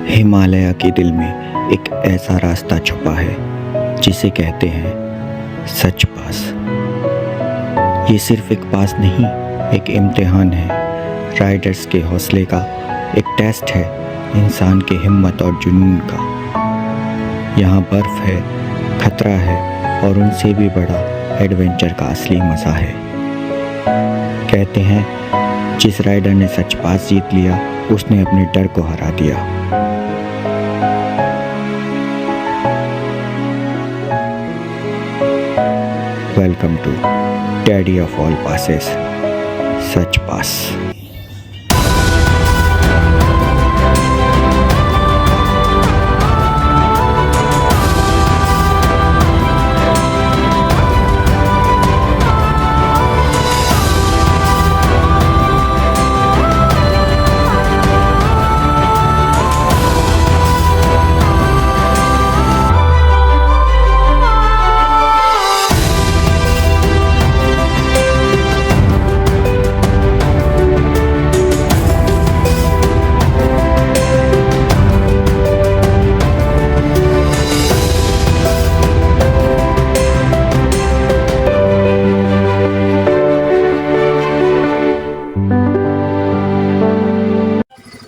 हिमालय के दिल में एक ऐसा रास्ता छुपा है जिसे कहते हैं सच पास। ये सिर्फ एक पास नहीं, एक इम्तिहान है, राइडर्स के हौसले का एक टेस्ट है, इंसान की हिम्मत और जुनून का। यहाँ बर्फ़ है, खतरा है और उनसे भी बड़ा एडवेंचर का असली मज़ा है। कहते हैं जिस राइडर ने सच पास जीत लिया उसने अपने डर को हरा दिया। Welcome to daddy of all passes, such pass.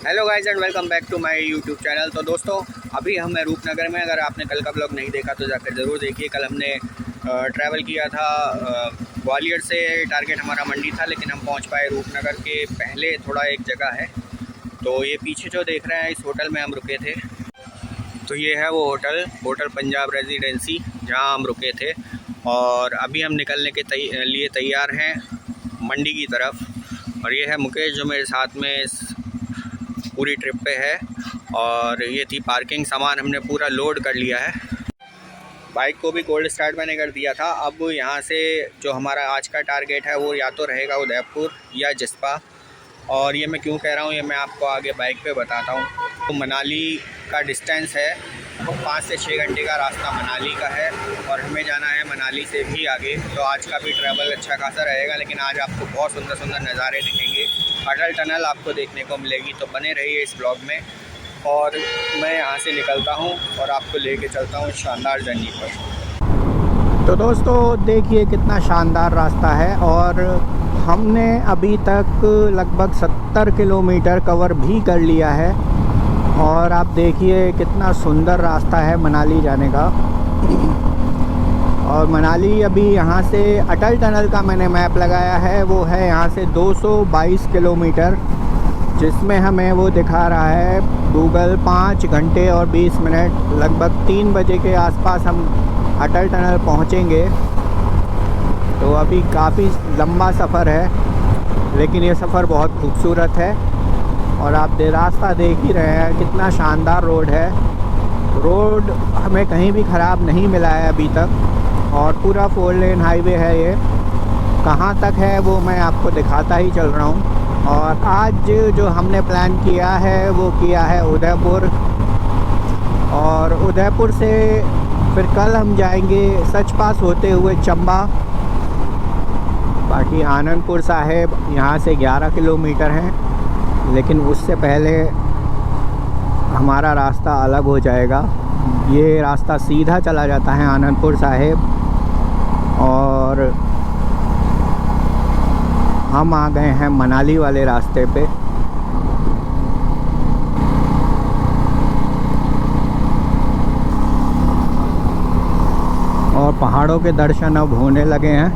Hello guys and welcome back to my YouTube channel. तो दोस्तों अभी हम हैं रूपनगर में। अगर आपने कल का ब्लॉग नहीं देखा तो जाकर ज़रूर देखिए। कल हमने ट्रैवल किया था ग्वालियर से। टारगेट हमारा मंडी था लेकिन हम पहुंच पाए रूपनगर के पहले थोड़ा एक जगह है। तो ये पीछे जो देख रहे हैं इस होटल में हम रुके थे। तो ये है वो होटल पंजाब रेजिडेंसी जहाँ हम रुके थे। और अभी हम निकलने के लिए तैयार हैं मंडी की तरफ। और ये है मुकेश जो मेरे साथ में पूरी ट्रिप पे है। और ये थी पार्किंग, सामान हमने पूरा लोड कर लिया है। बाइक को भी कोल्ड स्टार्ट मैंने कर दिया था। अब यहाँ से जो हमारा आज का टारगेट है वो या तो रहेगा उदयपुर या जिस्पा। और ये मैं क्यों कह रहा हूँ ये मैं आपको आगे बाइक पे बताता हूँ। तो मनाली का डिस्टेंस है, 5 से 6 घंटे का रास्ता मनाली का है और हमें जाना है मनाली से भी आगे। तो आज का भी ट्रैवल अच्छा खासा रहेगा। लेकिन आज आपको बहुत सुंदर सुंदर नज़ारे दिखेंगे। अटल टनल आपको देखने को मिलेगी। तो बने रहिए इस ब्लॉग में। और मैं यहाँ से निकलता हूँ और आपको लेके चलता हूँ शानदार जर्नी पर। तो दोस्तों देखिए कितना शानदार रास्ता है। और हमने अभी तक लगभग 70 किलोमीटर कवर भी कर लिया है। और आप देखिए कितना सुंदर रास्ता है मनाली जाने का। और मनाली अभी यहाँ से अटल टनल का मैंने मैप लगाया है, वो है यहाँ से 222 किलोमीटर, जिसमें हमें वो दिखा रहा है गूगल 5 घंटे और 20 मिनट। लगभग 3 बजे के आसपास हम अटल टनल पहुँचेंगे। तो अभी काफ़ी लंबा सफ़र है लेकिन ये सफ़र बहुत खूबसूरत है। और आप रास्ता देख ही रहे हैं कितना शानदार रोड है। रोड हमें कहीं भी ख़राब नहीं मिला है अभी तक। और पूरा 4 लेन हाईवे है। ये कहाँ तक है वो मैं आपको दिखाता ही चल रहा हूँ। और आज जो हमने प्लान किया है वो किया है उदयपुर। और उदयपुर से फिर कल हम जाएंगे सच पास होते हुए चंबा। बाकी आनंदपुर साहिब यहाँ से 11 किलोमीटर है, लेकिन उससे पहले हमारा रास्ता अलग हो जाएगा। ये रास्ता सीधा चला जाता है आनंदपुर साहिब। और हम आ गए हैं मनाली वाले रास्ते पे। और पहाड़ों के दर्शन अब होने लगे हैं।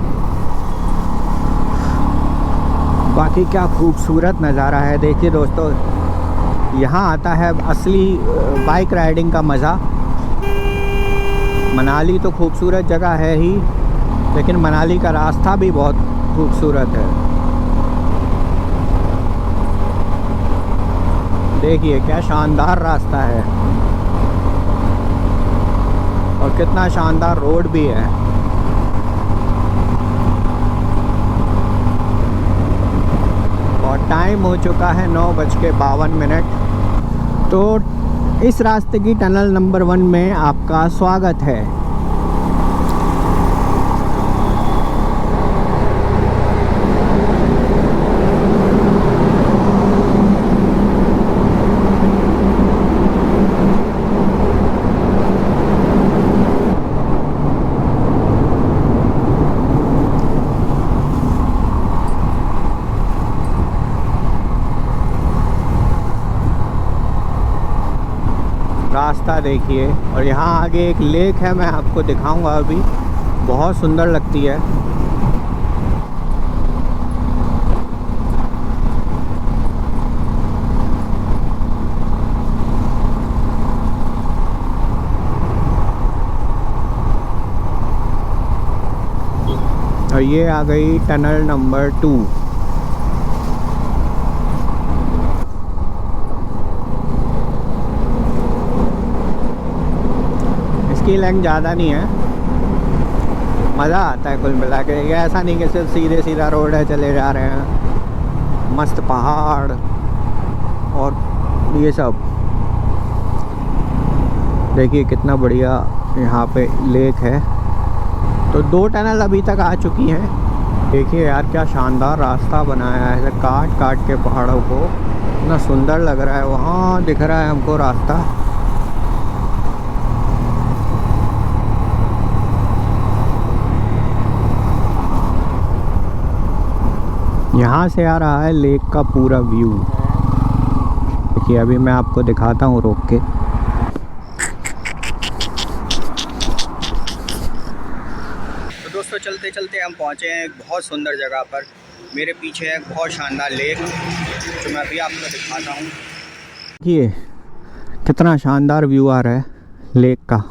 बाकी क्या खूबसूरत नज़ारा है। देखिए दोस्तों यहाँ आता है असली बाइक राइडिंग का मज़ा। मनाली तो खूबसूरत जगह है ही, लेकिन मनाली का रास्ता भी बहुत खूबसूरत है। देखिए क्या शानदार रास्ता है और कितना शानदार रोड भी है। और टाइम हो चुका है 9:52। तो इस रास्ते की टनल नंबर 1 में आपका स्वागत है। रास्ता देखिए। और यहाँ आगे एक लेक है, मैं आपको दिखाऊंगा अभी, बहुत सुंदर लगती है। और ये आ गई टनल नंबर 2। इसकी लेंथ ज़्यादा नहीं है, मज़ा आता है कुल मिला के। ये ऐसा नहीं कि सिर्फ सीधे सीधा रोड है, चले जा रहे हैं। मस्त पहाड़ और ये सब देखिए कितना बढ़िया यहाँ पे लेक है। तो 2 टनल अभी तक आ चुकी हैं। देखिए यार क्या शानदार रास्ता बनाया है, ऐसे काट काट के पहाड़ों को, इतना सुंदर लग रहा है। वहाँ दिख रहा है हमको रास्ता। यहाँ से आ रहा है लेक का पूरा व्यू। देखिए अभी मैं आपको दिखाता हूँ रोक के। तो दोस्तों चलते चलते हम पहुँचे हैं एक बहुत सुंदर जगह पर। मेरे पीछे है बहुत शानदार लेक, जो मैं अभी आपको दिखाता हूँ। देखिए कितना शानदार व्यू आ रहा है लेक का।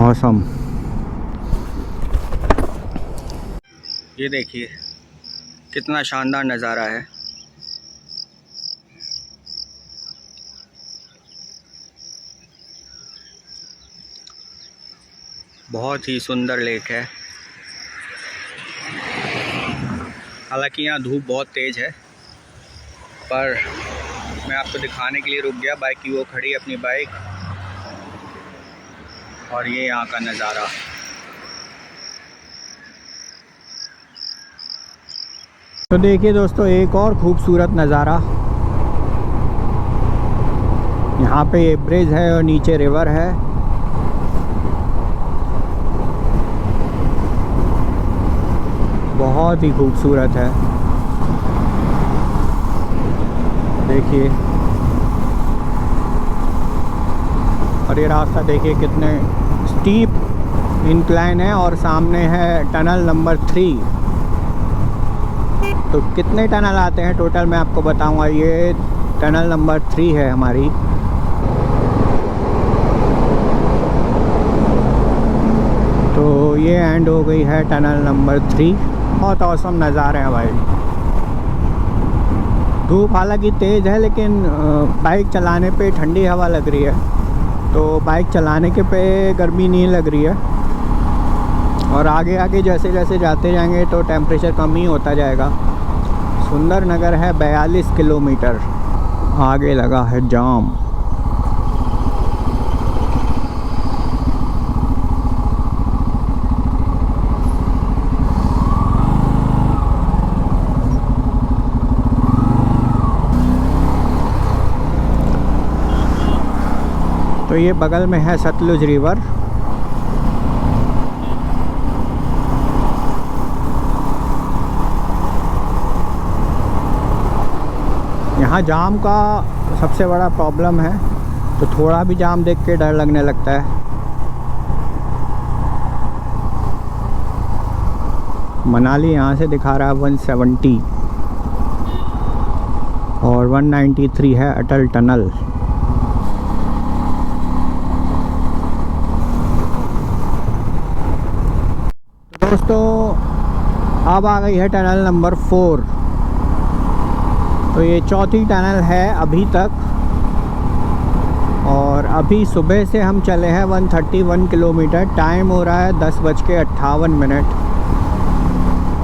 ऑसम। ये देखिए कितना शानदार नज़ारा है। बहुत ही सुंदर लेक है। हालांकि यहाँ धूप बहुत तेज़ है, पर मैं आपको दिखाने के लिए रुक गया। बाइक की वो खड़ी अपनी बाइक, और ये यहाँ का नज़ारा। तो देखिए दोस्तों एक और खूबसूरत नज़ारा। यहाँ पे ये ब्रिज है और नीचे रिवर है। बहुत ही खूबसूरत है। देखिए, और ये रास्ता देखिए कितने स्टीप इंक्लाइन है, और सामने है टनल नंबर 3। तो कितने टनल आते हैं टोटल मैं आपको बताऊंगा। ये टनल नंबर 3 है हमारी। तो ये एंड हो गई है टनल नंबर 3। बहुत औसम नज़ारे हैं भाई। धूप हालांकि तेज़ है, लेकिन बाइक चलाने पे ठंडी हवा लग रही है, तो बाइक चलाने के पे गर्मी नहीं लग रही है। और आगे आगे जैसे जैसे जाते जाएंगे तो टेम्परेचर कम ही होता जाएगा। सुंदर नगर है 42 किलोमीटर। आगे लगा है जाम। तो ये बगल में है सतलुज रिवर। यहाँ जाम का सबसे बड़ा प्रॉब्लम है, तो थोड़ा भी जाम देख के डर लगने लगता है। मनाली यहाँ से दिखा रहा है 170 और 193 है अटल टनल। दोस्तों अब आ गई है टनल नंबर 4। तो ये चौथी टनल है अभी तक, और अभी सुबह से हम चले हैं 131 किलोमीटर। टाइम हो रहा है 10:58।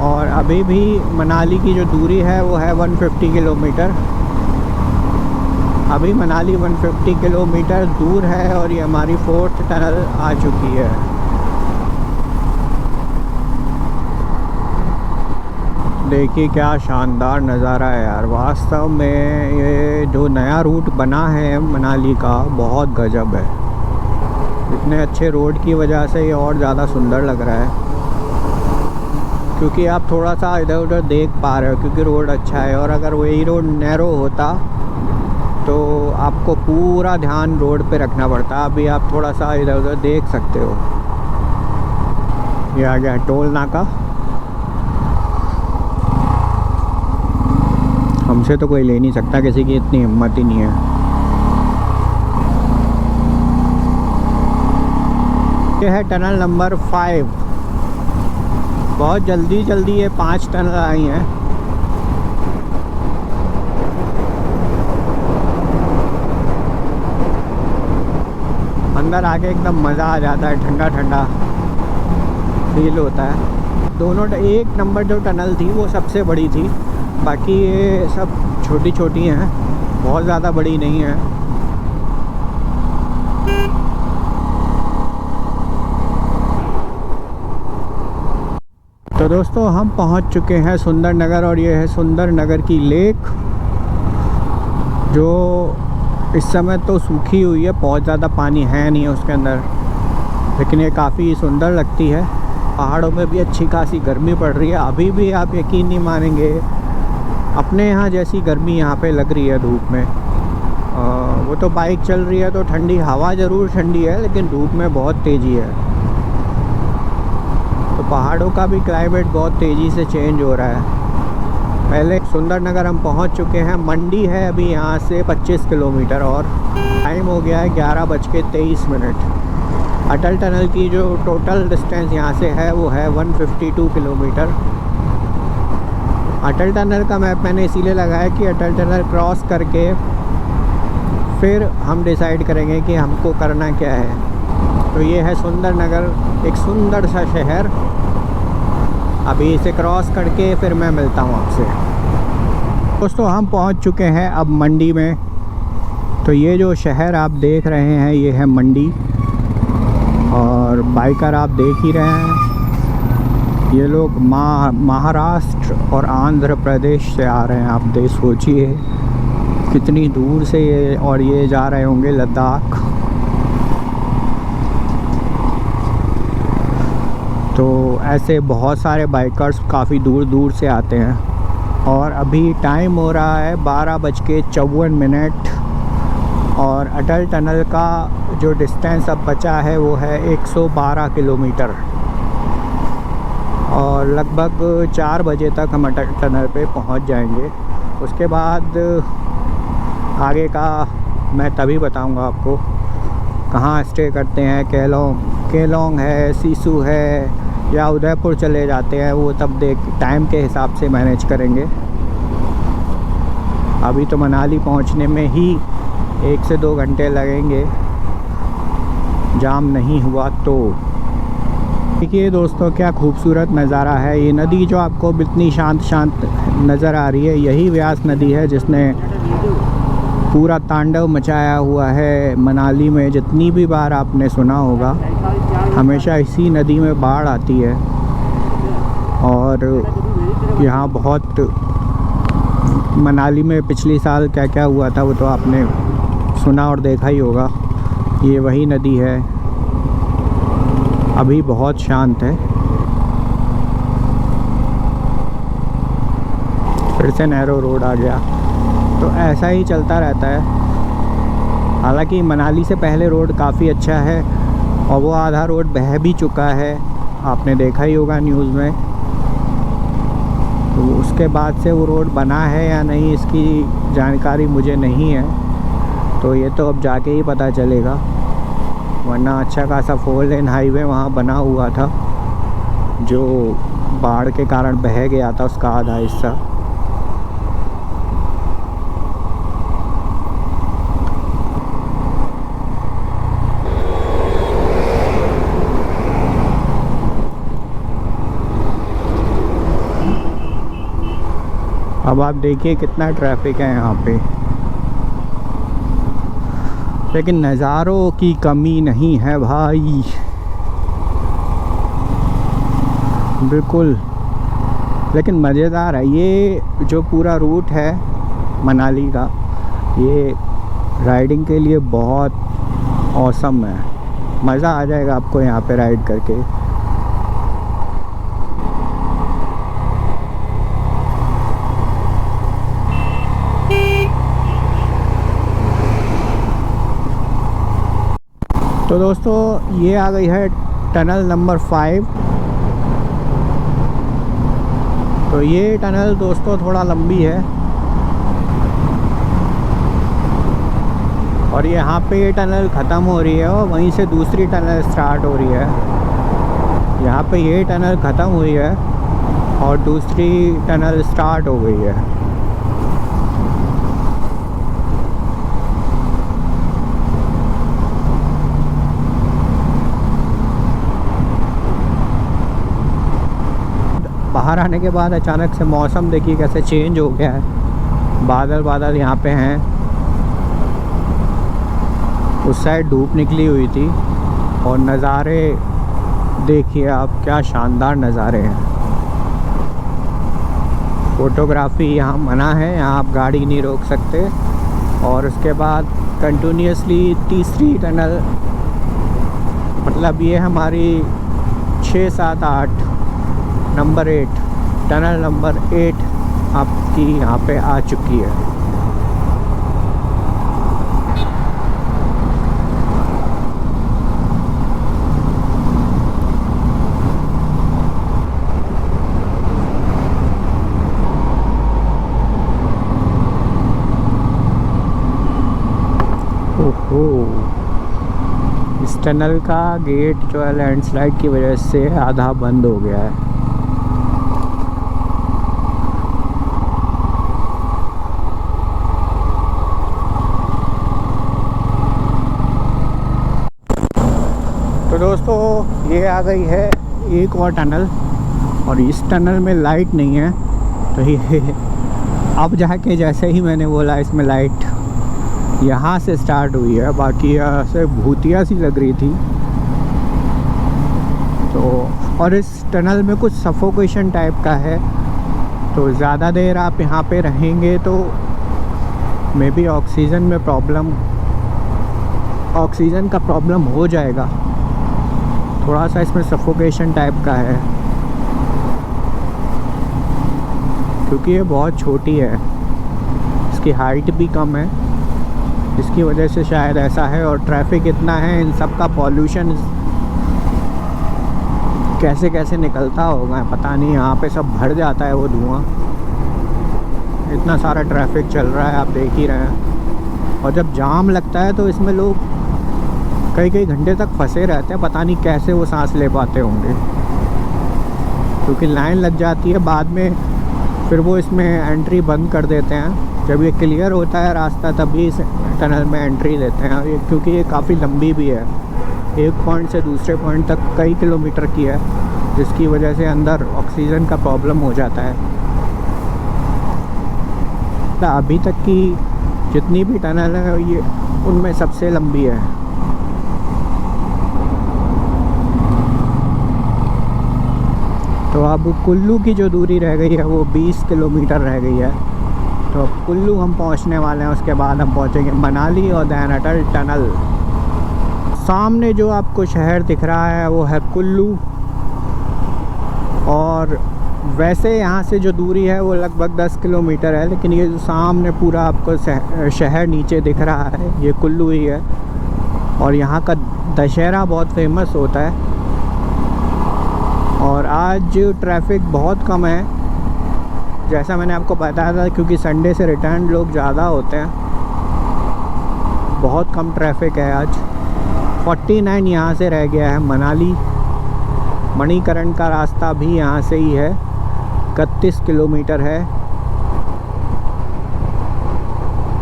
और अभी भी मनाली की जो दूरी है वो है 150 किलोमीटर। अभी मनाली 150 किलोमीटर दूर है, और ये हमारी 4th टनल आ चुकी है। देखिए क्या शानदार नज़ारा है यार। वास्तव में ये जो नया रूट बना है मनाली का, बहुत गजब है। इतने अच्छे रोड की वजह से ये और ज़्यादा सुंदर लग रहा है। क्योंकि आप थोड़ा सा इधर उधर देख पा रहे हो क्योंकि रोड अच्छा है। और अगर वही रोड नैरो होता तो आपको पूरा ध्यान रोड पे रखना पड़ता। अभी आप थोड़ा सा इधर उधर देख सकते हो। ये आ गया टोल नाका। हमसे तो कोई ले नहीं सकता, किसी की इतनी हिम्मत ही नहीं है। ये है टनल नंबर 5। बहुत जल्दी जल्दी ये 5 टनल आई हैं। अंदर आके एकदम मज़ा आ जाता है, ठंडा ठंडा फील होता है। दोनों एक नंबर जो टनल थी वो सबसे बड़ी थी, बाकी ये सब छोटी छोटी हैं, बहुत ज़्यादा बड़ी नहीं है। तो दोस्तों हम पहुंच चुके हैं सुंदर नगर, और ये है सुंदर नगर की लेक, जो इस समय तो सूखी हुई है, बहुत ज़्यादा पानी है नहीं है उसके अंदर, लेकिन ये काफ़ी सुंदर लगती है। पहाड़ों में भी अच्छी खासी गर्मी पड़ रही है। अभी भी आप यकीन नहीं मानेंगे, अपने यहाँ जैसी गर्मी यहाँ पे लग रही है धूप में। वो तो बाइक चल रही है तो ठंडी हवा ज़रूर ठंडी है, लेकिन धूप में बहुत तेज़ी है। तो पहाड़ों का भी क्लाइमेट बहुत तेज़ी से चेंज हो रहा है। पहले सुंदर नगर हम पहुँच चुके हैं। मंडी है अभी यहाँ से 25 किलोमीटर, और टाइम हो गया है 11:23। अटल टनल की जो टोटल डिस्टेंस यहाँ से है वो है 152 किलोमीटर। अटल टनल का मैप मैंने इसीलिए लगाया कि अटल टनल क्रॉस करके फिर हम डिसाइड करेंगे कि हमको करना क्या है। तो ये है सुंदर नगर, एक सुंदर सा शहर। अभी इसे क्रॉस करके फिर मैं मिलता हूँ आपसे। दोस्तों हम पहुँच चुके हैं अब मंडी में। तो ये जो शहर आप देख रहे हैं ये है मंडी, और बाइकर आप देख ही रहे हैं, ये लोग महाराष्ट्र और आंध्र प्रदेश से आ रहे हैं। आप देख सोचिए कितनी दूर से ये, और ये जा रहे होंगे लद्दाख। तो ऐसे बहुत सारे बाइकर्स काफ़ी दूर दूर से आते हैं। और अभी टाइम हो रहा है 12:54, और अटल टनल का जो डिस्टेंस अब बचा है वो है 112 किलोमीटर, और लगभग 4 बजे तक हम अटल टनल पे पहुंच जाएंगे। उसके बाद आगे का मैं तभी बताऊंगा आपको, कहाँ स्टे करते हैं। केलोंग है, सीसू है, या उदयपुर चले जाते हैं, वो तब टाइम के हिसाब से मैनेज करेंगे। अभी तो मनाली पहुंचने में ही 1 से 2 घंटे लगेंगे, जाम नहीं हुआ तो। देखिए दोस्तों क्या खूबसूरत नज़ारा है। ये नदी जो आपको इतनी शांत नज़र आ रही है, यही व्यास नदी है जिसने पूरा तांडव मचाया हुआ है मनाली में। जितनी भी बार आपने सुना होगा, हमेशा इसी नदी में बाढ़ आती है, और यहाँ बहुत मनाली में पिछली साल क्या क्या हुआ था वो तो आपने सुना और देखा ही होगा। ये वही नदी है, अभी बहुत शांत है। फिर से नैरो रोड आ गया। तो ऐसा ही चलता रहता है। हालांकि मनाली से पहले रोड काफ़ी अच्छा है, और वो आधा रोड बह भी चुका है, आपने देखा ही होगा न्यूज़ में। तो उसके बाद से वो रोड बना है या नहीं इसकी जानकारी मुझे नहीं है, तो ये तो अब जाके ही पता चलेगा। वरना अच्छा खासा 4 लेन हाईवे वहाँ बना हुआ था, जो बाढ़ के कारण बह गया था उसका आधा हिस्सा। अब आप देखिए कितना ट्रैफिक है यहाँ पे, लेकिन नज़ारों की कमी नहीं है भाई, बिल्कुल। लेकिन मज़ेदार है ये जो पूरा रूट है मनाली का, ये राइडिंग के लिए बहुत औसम है। मज़ा आ जाएगा आपको यहाँ पे राइड करके। तो दोस्तों ये आ गई है टनल नंबर 5। तो ये टनल दोस्तों थोड़ा लंबी है और यहाँ पे ये टनल ख़त्म हो रही है और वहीं से दूसरी टनल स्टार्ट हो रही है। यहाँ पे ये टनल ख़त्म हुई है और दूसरी टनल स्टार्ट हो गई है। बाहर आने के बाद अचानक से मौसम देखिए कैसे चेंज हो गया है। बादल बादल यहाँ पे हैं, उस साइड धूप निकली हुई थी और नज़ारे देखिए आप, क्या शानदार नज़ारे हैं। फ़ोटोग्राफी यहाँ मना है, यहाँ आप गाड़ी नहीं रोक सकते। और उसके बाद कंटिन्यूसली तीसरी टनल, मतलब ये हमारी 6, 7, 8 नंबर 8 टनल नंबर 8 आपकी यहाँ पे आ चुकी है। ओहो, इस टनल का गेट जो है लैंडस्लाइड की वजह से आधा बंद हो गया है। तो दोस्तों ये आ गई है एक और टनल और इस टनल में लाइट नहीं है। तो ये अब जाके जैसे ही मैंने बोला इसमें लाइट यहाँ से स्टार्ट हुई है, बाकी यहाँ से भूतिया सी लग रही थी। तो और इस टनल में कुछ सफोकेशन टाइप का है, तो ज़्यादा देर आप यहाँ पे रहेंगे तो मे बी ऑक्सीजन का प्रॉब्लम हो जाएगा। थोड़ा सा इसमें सफोकेशन टाइप का है क्योंकि ये बहुत छोटी है, इसकी हाइट भी कम है, इसकी वजह से शायद ऐसा है। और ट्रैफिक इतना है, इन सब का पॉल्यूशन कैसे कैसे निकलता होगा पता नहीं। यहाँ पे सब भर जाता है वो धुआं, इतना सारा ट्रैफिक चल रहा है, आप देख ही रहे हैं। और जब जाम लगता है तो इसमें लोग कई घंटे तक फंसे रहते हैं, पता नहीं कैसे वो सांस ले पाते होंगे, क्योंकि लाइन लग जाती है। बाद में फिर वो इसमें एंट्री बंद कर देते हैं। जब ये क्लियर होता है रास्ता तभी इस टनल में एंट्री देते हैं, क्योंकि ये काफ़ी लंबी भी है, एक पॉइंट से दूसरे पॉइंट तक कई किलोमीटर की है, जिसकी वजह से अंदर ऑक्सीजन का प्रॉब्लम हो जाता है। तो अभी तक की जितनी भी टनल है ये उनमें सबसे लंबी है। तो अब कुल्लू की जो दूरी रह गई है वो 20 किलोमीटर रह गई है। तो अब कुल्लू हम पहुंचने वाले हैं, उसके बाद हम पहुंचेंगे मनाली और दैन अटल टनल। सामने जो आपको शहर दिख रहा है वो है कुल्लू, और वैसे यहाँ से जो दूरी है वो लगभग 10 किलोमीटर है, लेकिन ये जो सामने पूरा आपको शहर नीचे दिख रहा है ये कुल्लू ही है। और यहाँ का दशहरा बहुत फेमस होता है और आज ट्रैफिक बहुत कम है, जैसा मैंने आपको बताया था, क्योंकि संडे से रिटर्न लोग ज़्यादा होते हैं। बहुत कम ट्रैफिक है आज। 49 यहाँ से रह गया है मनाली। मणिकरण का रास्ता भी यहाँ से ही है, 31 किलोमीटर है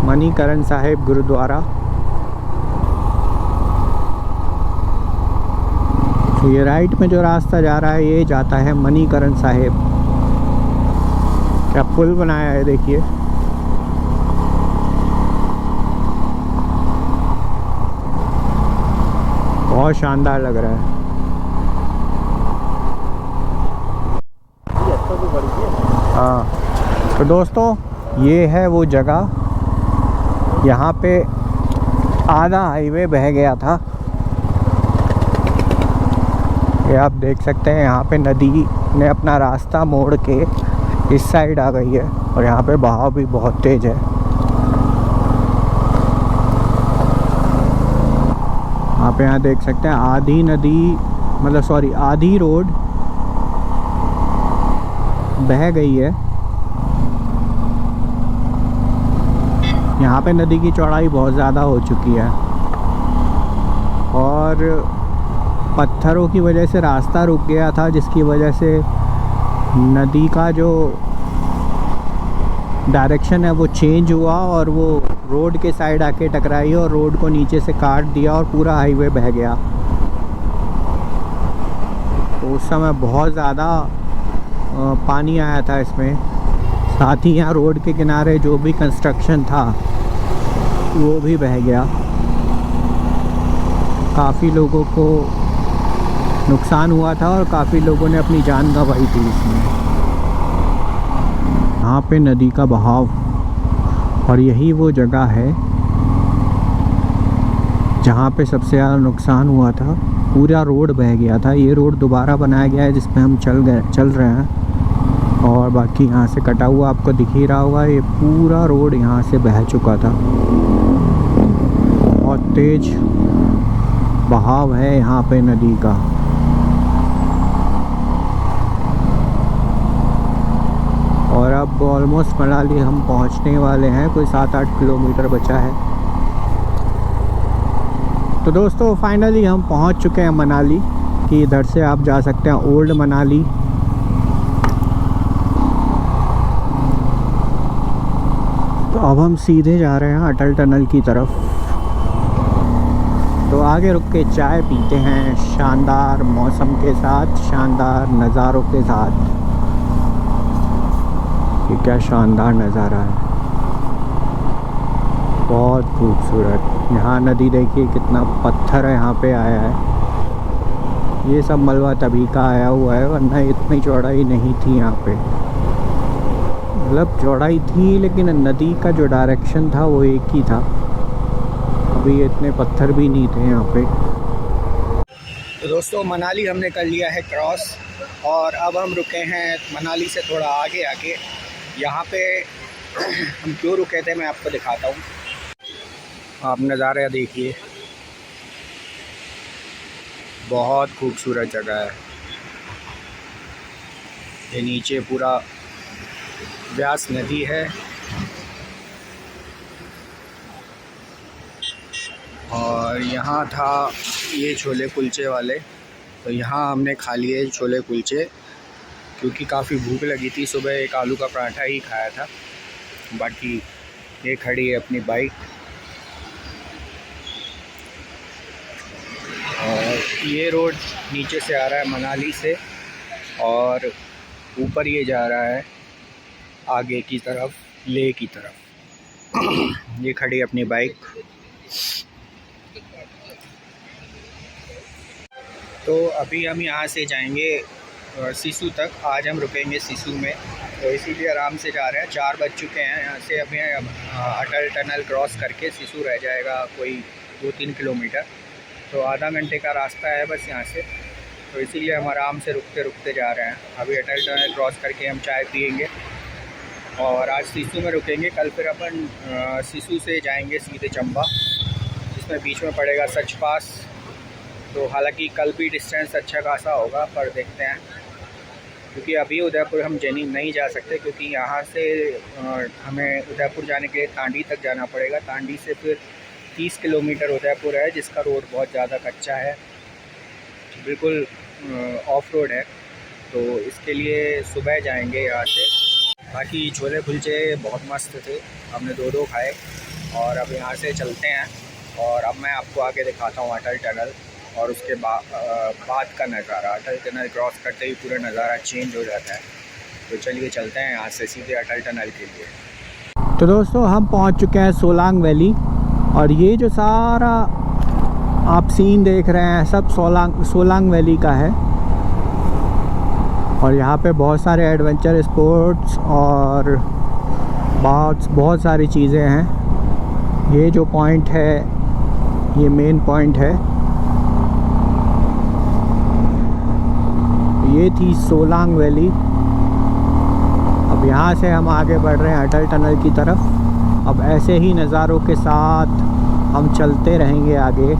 मणिकरण साहिब गुरुद्वारा। तो ये राइट में जो रास्ता जा रहा है ये जाता है मणिकरण साहिब। क्या पुल बनाया है देखिए। बहुत शानदार लग रहा है। हाँ तो दोस्तों ये है वो जगह, यहाँ पे आधा हाईवे बह गया था, ये आप देख सकते हैं। यहाँ पे नदी ने अपना रास्ता मोड़ के इस साइड आ गई है और यहाँ पे बहाव भी बहुत तेज़ है। आप यहाँ देख सकते हैं आधी नदी, मतलब सॉरी आधी रोड बह गई है। यहाँ पे नदी की चौड़ाई बहुत ज़्यादा हो चुकी है और पत्थरों की वजह से रास्ता रुक गया था, जिसकी वजह से नदी का जो डायरेक्शन है वो चेंज हुआ और वो रोड के साइड आके टकराई और रोड को नीचे से काट दिया और पूरा हाईवे बह गया। तो उस समय बहुत ज़्यादा पानी आया था इसमें। साथ ही यहाँ रोड के किनारे जो भी कंस्ट्रक्शन था वो भी बह गया। काफ़ी लोगों को नुकसान हुआ था और काफ़ी लोगों ने अपनी जान गंवाई थी इसमें। यहाँ पे नदी का बहाव, और यही वो जगह है जहाँ पे सबसे ज़्यादा नुकसान हुआ था। पूरा रोड बह गया था। ये रोड दोबारा बनाया गया है जिस पे हम चल रहे हैं, और बाकी यहाँ से कटा हुआ आपको दिख ही रहा होगा। ये पूरा रोड यहाँ से बह चुका था। बहुत तेज बहाव है यहाँ पे नदी का। और अब ऑलमोस्ट मनाली हम पहुँचने वाले हैं, कोई 7-8 किलोमीटर बचा है। तो दोस्तों फाइनली हम पहुँच चुके हैं मनाली, कि इधर से आप जा सकते हैं ओल्ड मनाली। तो अब हम सीधे जा रहे हैं अटल टनल की तरफ। तो आगे रुक के चाय पीते हैं शानदार मौसम के साथ, शानदार नज़ारों के साथ। ये क्या शानदार नज़ारा है, बहुत खूबसूरत। यहाँ नदी देखिए कितना पत्थर है यहाँ पे आया है। ये सब मलबा तभी का आया हुआ है, वरना इतनी चौड़ाई नहीं थी यहाँ पे। मतलब चौड़ाई थी लेकिन नदी का जो डायरेक्शन था वो एक ही था। अभी इतने पत्थर भी नहीं थे यहाँ पे। तो दोस्तों मनाली हमने कर लिया है क्रॉस, और अब हम रुके हैं मनाली से थोड़ा आगे आके। यहाँ पे हम क्यों रुके थे मैं आपको दिखाता हूँ। आप नज़ारा देखिए, बहुत खूबसूरत जगह है। ये नीचे पूरा व्यास नदी है, और यहाँ था ये छोले कुलचे वाले। तो यहाँ हमने खा लिए छोले कुलचे, क्योंकि काफ़ी भूख लगी थी। सुबह एक आलू का पराठा ही खाया था। बाकी ये खड़ी है अपनी बाइक, और ये रोड नीचे से आ रहा है मनाली से, और ऊपर ये जा रहा है आगे की तरफ, लेह की तरफ। ये खड़ी है अपनी बाइक। तो अभी हम यहाँ से जाएंगे सिसु तक। आज हम रुकेंगे सिसु में, तो इसीलिए आराम से जा रहे हैं। 4 बज चुके हैं। यहाँ से अभी अटल टनल क्रॉस करके सिसु रह जाएगा कोई 2-3 किलोमीटर। तो आधा घंटे का रास्ता है बस यहाँ से। तो इसीलिए हम आराम से रुकते रुकते जा रहे हैं। अभी अटल टनल क्रॉस करके हम चाय पियेंगे, और आज सिसु में रुकेंगे। कल फिर अपन सिसु से जाएंगे सीधे चंबा, जिसमें बीच में पड़ेगा सच पास। तो हालांकि कल भी डिस्टेंस अच्छा खासा होगा, पर देखते हैं। क्योंकि अभी उदयपुर हम नहीं जा सकते, क्योंकि यहाँ से हमें उदयपुर जाने के लिए तांडी तक जाना पड़ेगा। तांडी से फिर 30 किलोमीटर उदयपुर है, जिसका रोड बहुत ज़्यादा कच्चा है, बिल्कुल ऑफ रोड है। तो इसके लिए सुबह जाएंगे यहाँ से। बाकी छोले कुलचे बहुत मस्त थे, हमने 2 खाए। और अब यहाँ से चलते हैं, और अब मैं आपको आगे दिखाता हूँ अटल टनल और उसके बाद का नज़ारा। अटल टनल क्रॉस करते ही पूरा नज़ारा चेंज हो जाता है। तो चलिए चलते हैं यहाँ से सीधे अटल टनल के लिए। तो दोस्तों हम पहुँच चुके हैं सोलांग वैली, और ये जो सारा आप सीन देख रहे हैं सब सोलांग वैली का है। और यहाँ पे बहुत सारे एडवेंचर स्पोर्ट्स और बहुत सारी चीज़ें हैं। ये जो पॉइंट है ये मेन पॉइंट है। ये थी सोलांग वैली। अब यहाँ से हम आगे बढ़ रहे हैं अटल टनल की तरफ। अब ऐसे ही नज़ारों के साथ हम चलते रहेंगे आगे,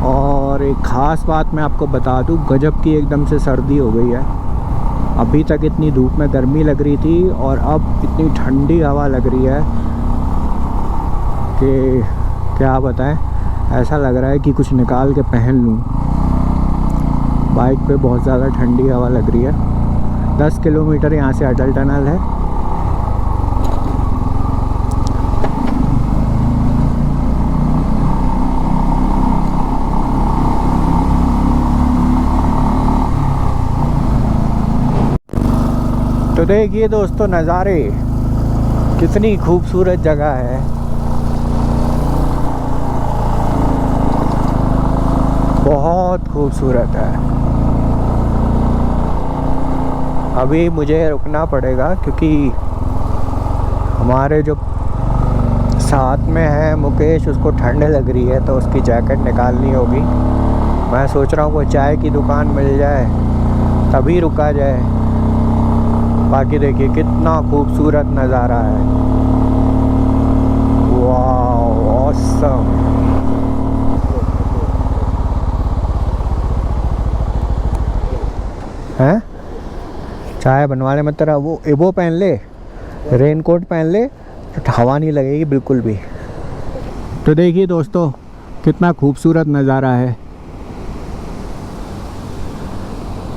और एक ख़ास बात मैं आपको बता दूं, गजब की एकदम से सर्दी हो गई है। अभी तक इतनी धूप में गर्मी लग रही थी और अब इतनी ठंडी हवा लग रही है कि क्या बताएं, ऐसा लग रहा है कि कुछ निकाल के पहन लूं। बाइक पे बहुत ज़्यादा ठंडी हवा लग रही है। 10 किलोमीटर यहाँ से अटल टनल है। तो देखिए दोस्तों नज़ारे, कितनी खूबसूरत जगह है। बहुत खूबसूरत है। अभी मुझे रुकना पड़ेगा क्योंकि हमारे जो साथ में है मुकेश, उसको ठंड लग रही है तो उसकी जैकेट निकालनी होगी। मैं सोच रहा हूँ कोई चाय की दुकान मिल जाए तभी रुका जाए। बाकी देखिए कितना खूबसूरत नज़ारा है। वाह ऑसम। हैं चाय बनवा ले मत, तेरा वो पहन ले, रेनकोट पहन ले तो हवा नहीं लगेगी बिल्कुल भी। तो देखिए दोस्तों कितना खूबसूरत नज़ारा है।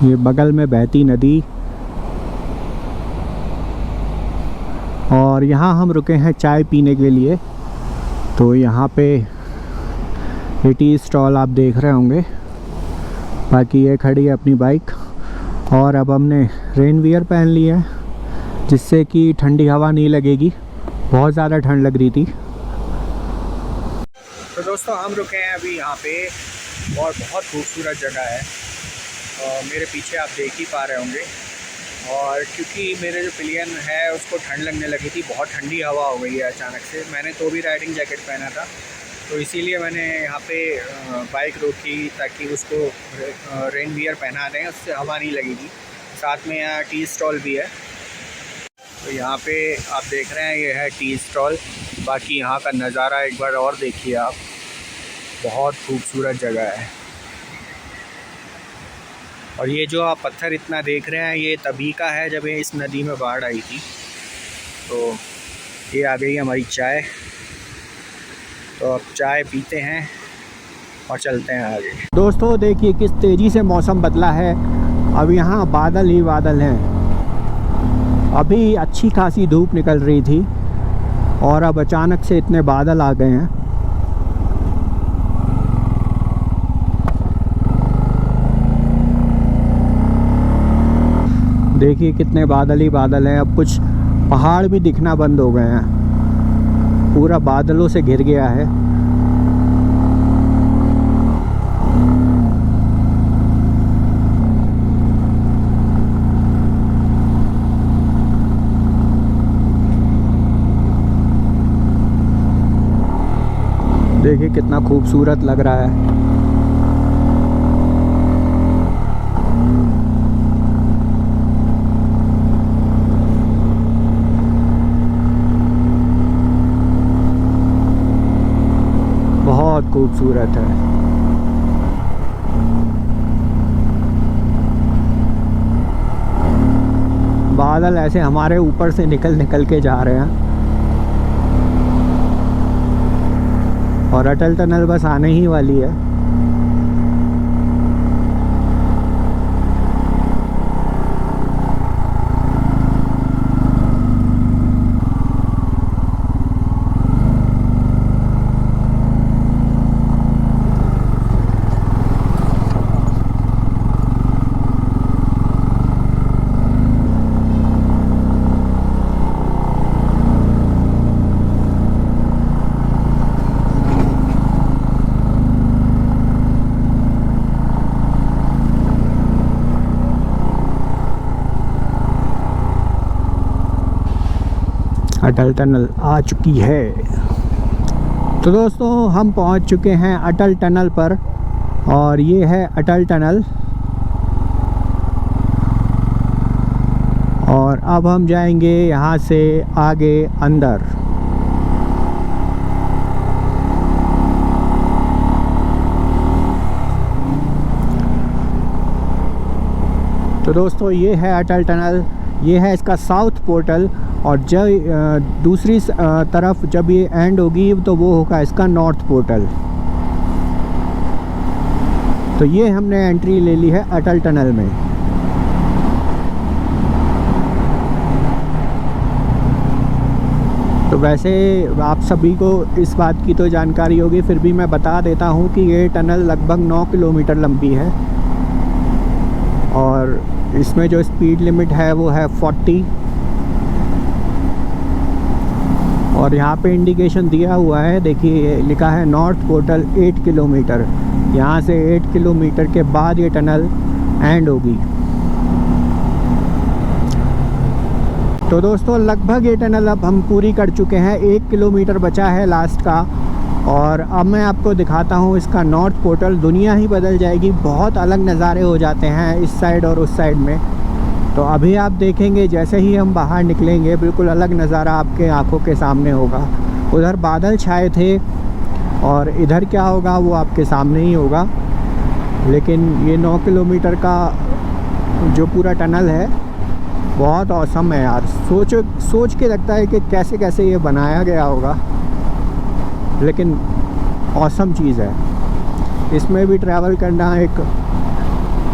ये बगल में बहती नदी, और यहाँ हम रुके हैं चाय पीने के लिए। तो यहाँ पे टी स्टॉल आप देख रहे होंगे। बाकी ये खड़ी है अपनी बाइक, और अब हमने रेन वियर पहन लिया है जिससे कि ठंडी हवा नहीं लगेगी। बहुत ज़्यादा ठंड लग रही थी। तो दोस्तों हम रुके हैं अभी यहाँ पे, और बहुत खूबसूरत जगह है। और मेरे पीछे आप देख ही पा रहे होंगे। और क्योंकि मेरे जो पिलियन है उसको ठंड लगने लगी थी, बहुत ठंडी हवा हो गई है अचानक से। मैंने तो भी राइडिंग जैकेट पहना था, तो इसीलिए मैंने यहाँ पे बाइक रोकी ताकि उसको रेन वियर पहना दें, उससे हवा नहीं लगेगी। साथ में यहाँ टी स्टॉल भी है। तो यहाँ पे आप देख रहे हैं ये है टी स्टॉल। बाकी यहाँ का नज़ारा एक बार और देखिए आप, बहुत खूबसूरत जगह है। और ये जो आप पत्थर इतना देख रहे हैं ये तभी का है जब ये इस नदी में बाढ़ आई थी। तो ये आ गई हमारी चाय। तो अब चाय पीते हैं और चलते हैं आगे। दोस्तों देखिए किस तेज़ी से मौसम बदला है। अब यहाँ बादल ही बादल हैं। अभी अच्छी खासी धूप निकल रही थी और अब अचानक से इतने बादल आ गए हैं। देखिए कितने बादल ही बादल हैं। अब कुछ पहाड़ भी दिखना बंद हो गए हैं, पूरा बादलों से घिर गया है। देखिए कितना खूबसूरत लग रहा है। बहुत खूबसूरत है। बादल ऐसे हमारे ऊपर से निकल के जा रहे हैं। और अटल टनल बस आने ही वाली है। अटल टनल आ चुकी है। तो दोस्तों हम पहुंच चुके हैं अटल टनल पर, और ये है अटल टनल। और अब हम जाएंगे यहाँ से आगे अंदर। तो दोस्तों ये है अटल टनल, ये है इसका साउथ पोर्टल, और जब दूसरी तरफ जब ये एंड होगी तो वो होगा इसका नॉर्थ पोर्टल। तो ये हमने एंट्री ले ली है अटल टनल में। तो वैसे आप सभी को इस बात की तो जानकारी होगी, फिर भी मैं बता देता हूँ कि ये टनल लगभग 9 किलोमीटर लंबी है और इसमें जो स्पीड लिमिट है वो है 40, और यहाँ पे इंडिकेशन दिया हुआ है, देखिए लिखा है नॉर्थ पोर्टल 8 किलोमीटर। यहाँ से 8 किलोमीटर के बाद ये टनल एंड होगी। तो दोस्तों लगभग ये टनल अब हम पूरी कर चुके हैं, 1 किलोमीटर बचा है लास्ट का। और अब मैं आपको दिखाता हूँ इसका नॉर्थ पोर्टल। दुनिया ही बदल जाएगी, बहुत अलग नज़ारे हो जाते हैं इस साइड और उस साइड में। तो अभी आप देखेंगे जैसे ही हम बाहर निकलेंगे बिल्कुल अलग नज़ारा आपके आंखों के सामने होगा। उधर बादल छाए थे और इधर क्या होगा वो आपके सामने ही होगा। लेकिन ये 9 किलोमीटर का जो पूरा टनल है बहुत औसम है यार। सोच के लगता है कि कैसे कैसे ये बनाया गया होगा, लेकिन औसम चीज़ है। इसमें भी ट्रैवल करना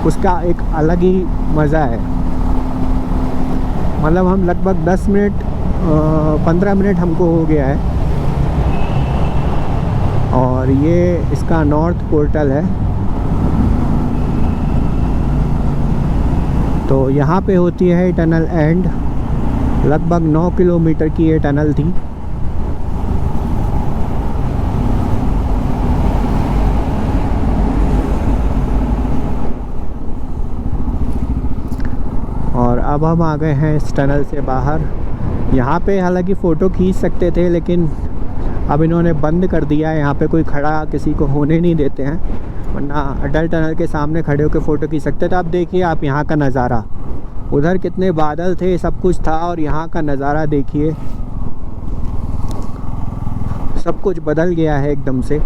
उसका एक अलग ही मज़ा है। मतलब हम लगभग 10 मिनट 15 मिनट हमको हो गया है, और ये इसका नॉर्थ पोर्टल है। तो यहाँ पे होती है टनल एंड, लगभग 9 किलोमीटर की ये टनल थी। और अब हम आ गए हैं इस टनल से बाहर। यहाँ पे हालांकि फ़ोटो खींच सकते थे, लेकिन अब इन्होंने बंद कर दिया है। यहाँ पे कोई खड़ा किसी को होने नहीं देते हैं, वरना अटल टनल के सामने खड़े होकर फ़ोटो खींच सकते। तो अब देखिए आप यहाँ का नज़ारा, उधर कितने बादल थे, सब कुछ था, और यहाँ का नज़ारा देखिए, सब कुछ बदल गया है एकदम से।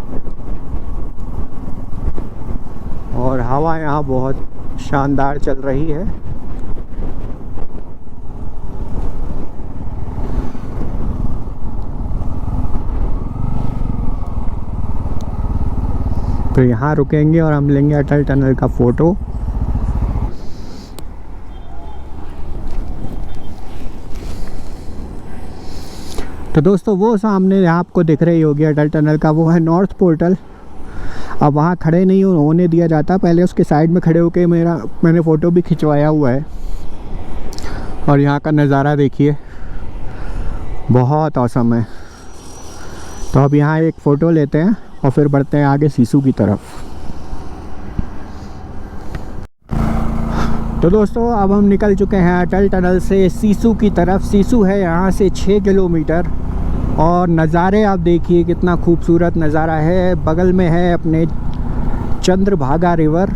और हवा यहाँ बहुत शानदार चल रही है। तो यहाँ रुकेंगे और हम लेंगे अटल टनल का फ़ोटो। तो दोस्तों वो सामने आपको दिख रही होगी अटल टनल का, वो है नॉर्थ पोर्टल। अब वहाँ खड़े नहीं होने दिया जाता, पहले उसके साइड में खड़े होके मैंने फ़ोटो भी खिंचवाया हुआ है। और यहाँ का नज़ारा देखिए, बहुत औसम है। तो अब यहाँ एक फ़ोटो लेते हैं और फिर बढ़ते हैं आगे सीसू की तरफ। तो दोस्तों अब हम निकल चुके हैं अटल टनल से सीसू की तरफ। सीसू है यहाँ से 6 किलोमीटर, और नज़ारे आप देखिए कितना खूबसूरत नज़ारा है। बगल में है अपने चंद्रभागा रिवर,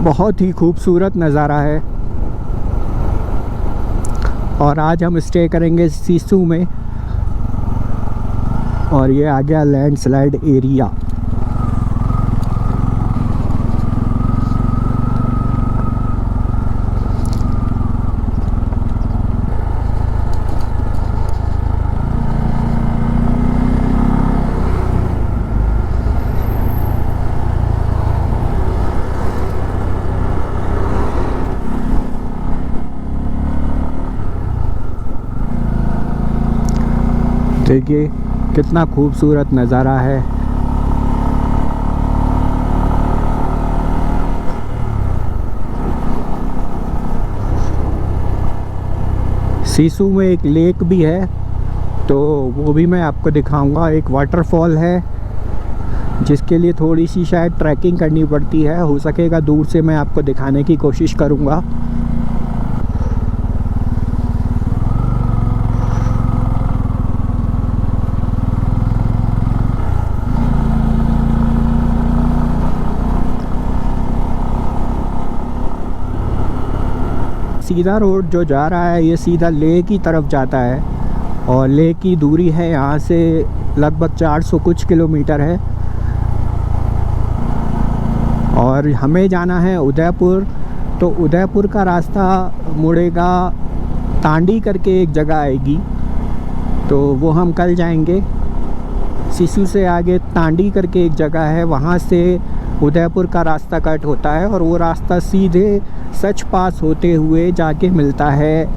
बहुत ही खूबसूरत नज़ारा है। और आज हम स्टे करेंगे सीसू में, और ये आ गया लैंडस्लाइड एरिया। देखिए कितना खूबसूरत नज़ारा है। सीसू में एक लेक भी है, तो वो भी मैं आपको दिखाऊंगा। एक वाटरफॉल है जिसके लिए थोड़ी सी शायद ट्रैकिंग करनी पड़ती है, हो सकेगा दूर से मैं आपको दिखाने की कोशिश करूंगा। सीधा रोड जो जा रहा है ये सीधा लेह की तरफ जाता है, और लेह की दूरी है यहाँ से लगभग 400 कुछ किलोमीटर है। और हमें जाना है उदयपुर। तो उदयपुर का रास्ता मुड़ेगा तांडी करके एक जगह आएगी, तो वो हम कल जाएंगे। सिसु से आगे तांडी करके एक जगह है, वहाँ से उदयपुर का रास्ता कट होता है और वो रास्ता सीधे सच पास होते हुए जाके मिलता है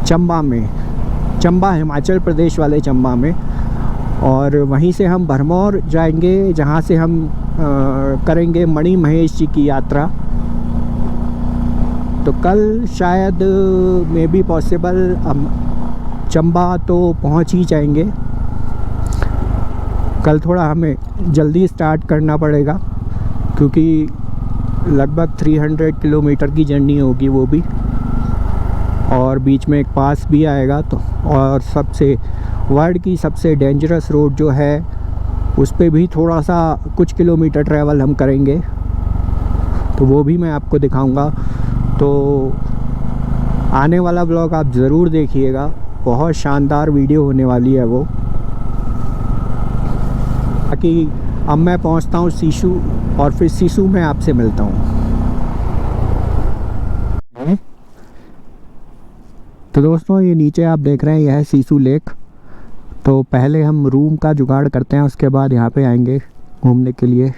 चंबा में, चंबा हिमाचल प्रदेश वाले चंबा में। और वहीं से हम भरमौर जाएंगे, जहाँ से हम करेंगे मणि महेश जी की यात्रा। तो कल शायद मे बी पॉसिबल हम चंबा तो पहुँच ही जाएंगे। कल थोड़ा हमें जल्दी स्टार्ट करना पड़ेगा क्योंकि लगभग 300 किलोमीटर की जर्नी होगी वो भी, और बीच में एक पास भी आएगा। तो और सबसे वर्ल्ड की सबसे डेंजरस रोड जो है उस पे भी थोड़ा सा कुछ किलोमीटर ट्रैवल हम करेंगे, तो वो भी मैं आपको दिखाऊंगा। तो आने वाला ब्लॉग आप ज़रूर देखिएगा, बहुत शानदार वीडियो होने वाली है वो। ताकि अब मैं पहुंचता हूं सिसु और फिर सिसु में आपसे मिलता हूं। तो दोस्तों ये नीचे आप देख रहे हैं, यह है सिसु लेक। तो पहले हम रूम का जुगाड़ करते हैं, उसके बाद यहाँ पे आएंगे घूमने के लिए।